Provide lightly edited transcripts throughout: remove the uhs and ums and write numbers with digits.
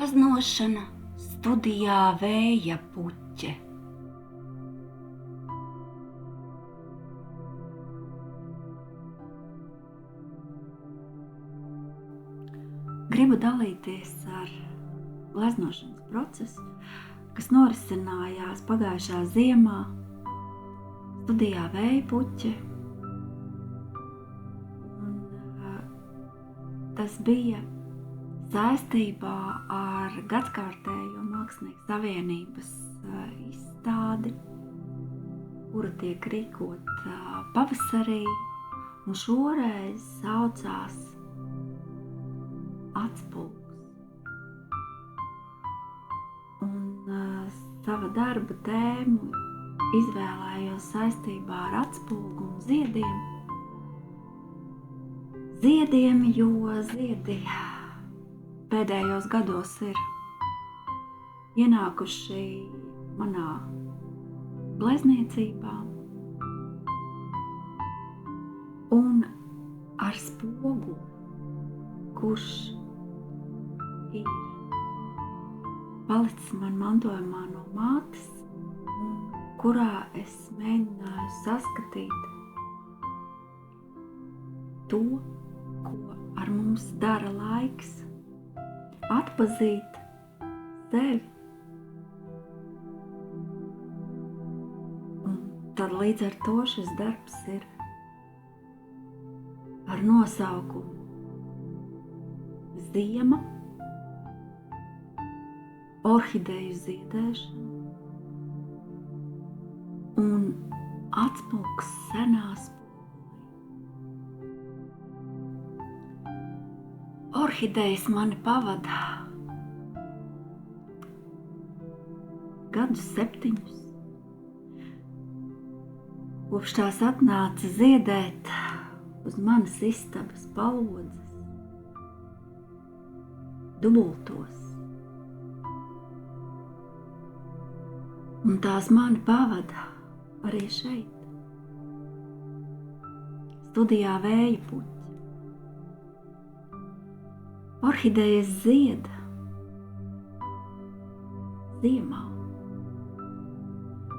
Gleznošana studijā Vēja puķe. Gribu dalīties ar gleznošanas procesu, kas norisinājās pagājušā ziemā studijā Vēja puķe. Tas bija saistībā ar gadskārtējo Mākslinieku savienības izstādi, kura tiek rīkot pavasarī, un šoreiz saucās Atspulgs. Un sava darba tēmu izvēlējos saistībā ar atspulgu un ziediem. Jo ziedi pēdējos gados ir ienākuši manā glezniecībā, un ar spogu, kurš ir palicis man mantojumā no mātes, kurā es mēģināju saskatīt to, ko ar mums dara laiks, atpazīt sevi. Un tad līdz ar to šis darbs ir ar nosaukumu Ziema, orhideju ziedēšana un atspulgs senās. Orhidejas mani pavada gadus 7, kopš tās atnāca ziedēt uz manas istabas palodzes, dubultos. Un tās mani pavada arī šeit, studijā Vēja puķe. Orhidejas zieda ziemā,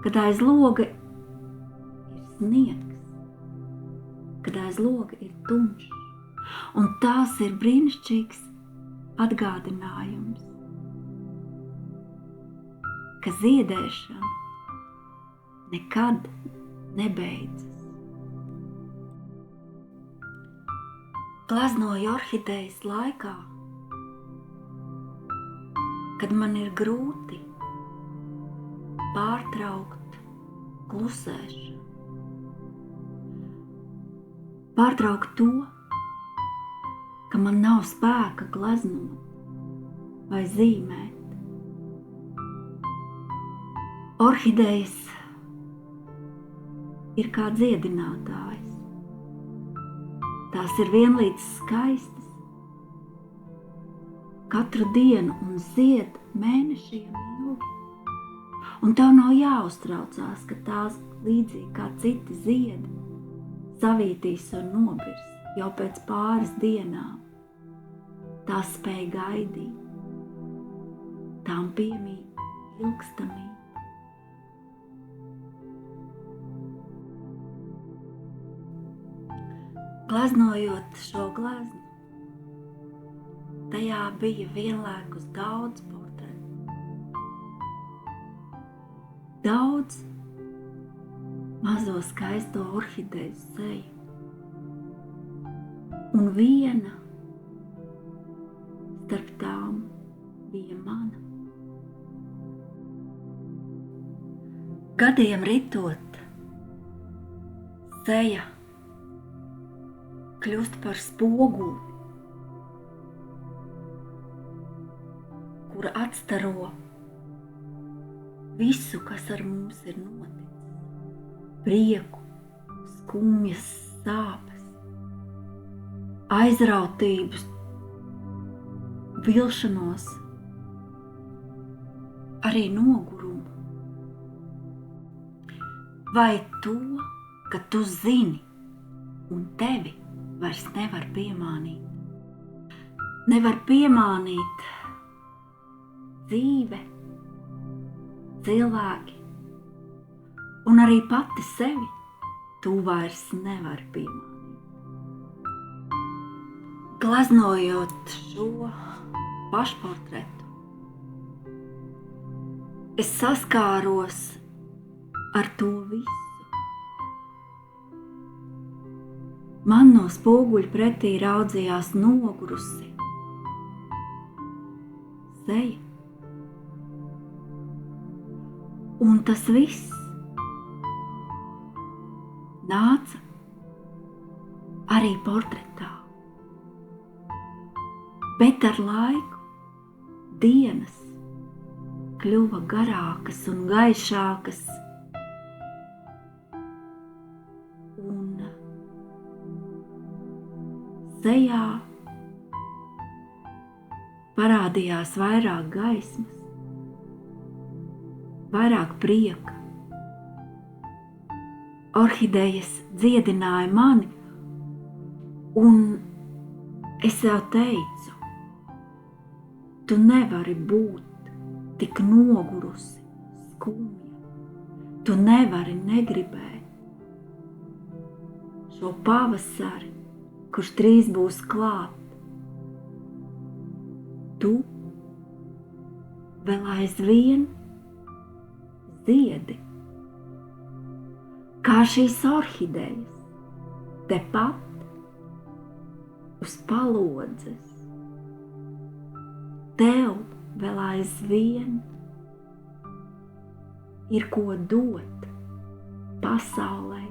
kad aiz loga ir sniegs, kad aiz loga ir tumšs, un tās ir brīnišķīgs atgādinājums, ka ziedēšana nekad nebeidzas. Gleznoju orhidejas laikā, kad man ir grūti pārtraukt klusēšanu, pārtraukt to, ka man nav spēka gleznot vai zīmēt. Orhidejas ir kā dziedinātājs. Tās ir vienlīdz skaistas katru dienu un zied mēnešiem ilgi. Un tev nav jāuztraucās, ka tās līdzīgi kā citi ziedi savītīs un nobirs jau pēc pāris dienām. Tās spēj gaidīt, tām piemīt ilgstamība. Gleznojot šo gleznu, tajā bija vienlaikus daudz portretu, daudz mazo skaisto orhideju seju, un viena starp tām bija mana. Gadiem ritot, seja kļūst par spoguli, kura atstaro visu, kas ar mums ir noticis. Prieku, skumjas, sāpes, aizrautības, vilšanos, arī nogurumu. Vai to, ka tu zini un tevi vairs nevar piemānīt. Nevar piemānīt dzīve, cilvēki un arī pati sevi tu vairs nevari piemānīt. Glaznojot šo pašportretu, es saskāros ar to visu. Man no spoguļa pretī raudzījās nogurusi seja. Un tas viss nāca arī portretā. Bet ar laiku dienas kļuva garākas un gaišākas, un sejā parādījās vairāk gaismas, vairāk prieka. Orhidejas dziedināja mani, un es jau teicu, tu nevari būt tik nogurusi, skumja. Tu nevari negribēt šo pavasari, kurš drīz būs klāt. Tu vēl aizvien ziedi, kā šīs orhidejas, tepat uz palodzes. Tev vēl aizvien ir ko dot pasaulei.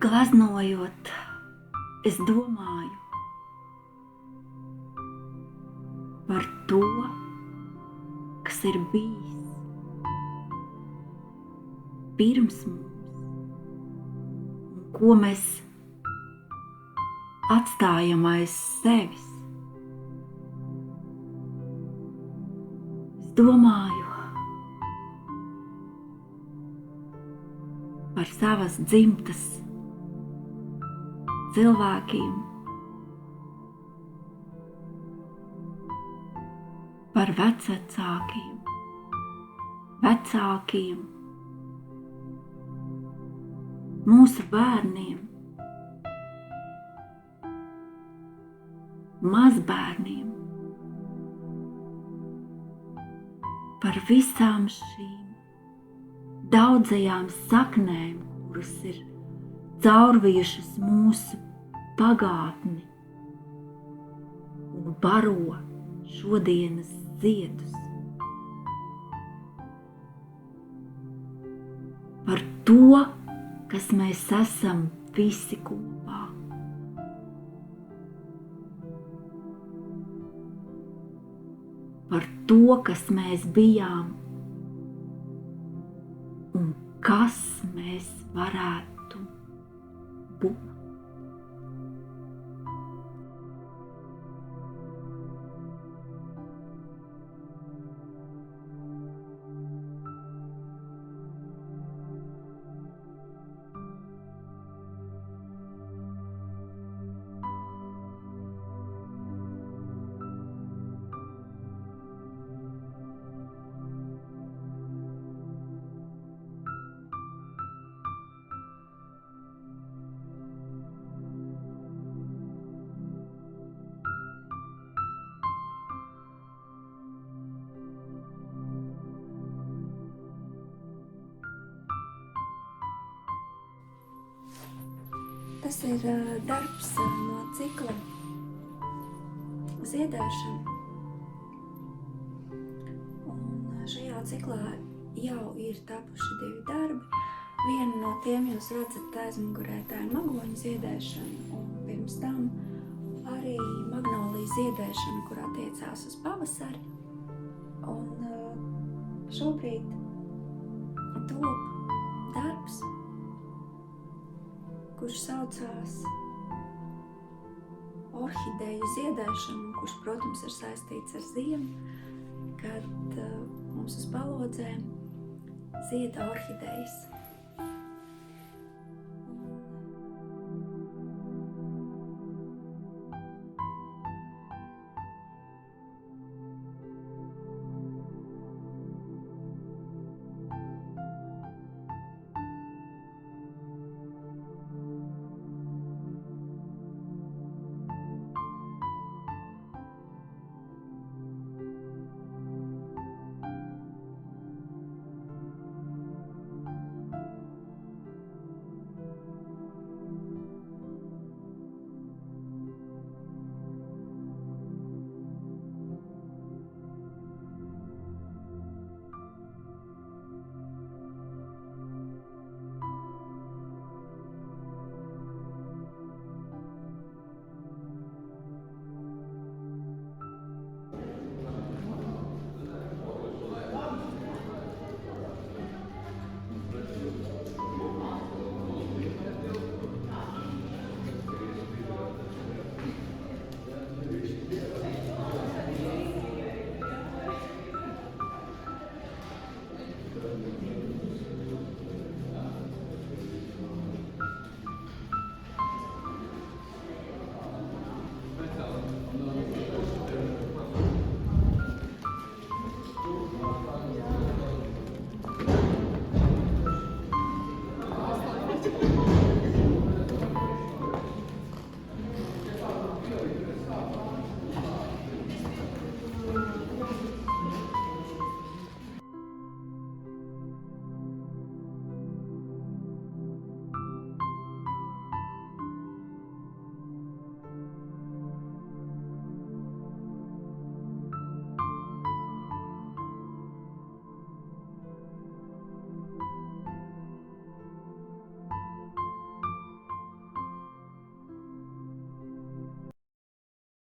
Glaznojot, es domāju par to, kas ir bijis pirms mums un ko mēs atstājam aiz sevis. Es domāju par savas dzimtas cilvēkiem, par vecvecākiem, vecākiem, mūsu bērniem, mazbērniem, par visām šīm daudzajām saknēm, kuras ir caurvijušas mūsu pagātni un baro šodienas ziedus. Par to, kas mēs esam visi kopā. Par to, kas mēs bijām un kas mēs varētu būt. Tas ir darbs no cikla Ziedēšana. Un šajā ciklā jau ir tapuši 2 darbi. Vienu no tiem jūs redzat aizmugurē, tā ir magoņu ziedēšana, un pirms tam arī magnolija ziedēšana, kur attiecās uz pavasari. Un šobrīd top darbs, kurš saucās orhideju ziedēšanu, kurš, protams, ir saistīts ar ziemu, kad mums uz balodzēm zieda orhidejas.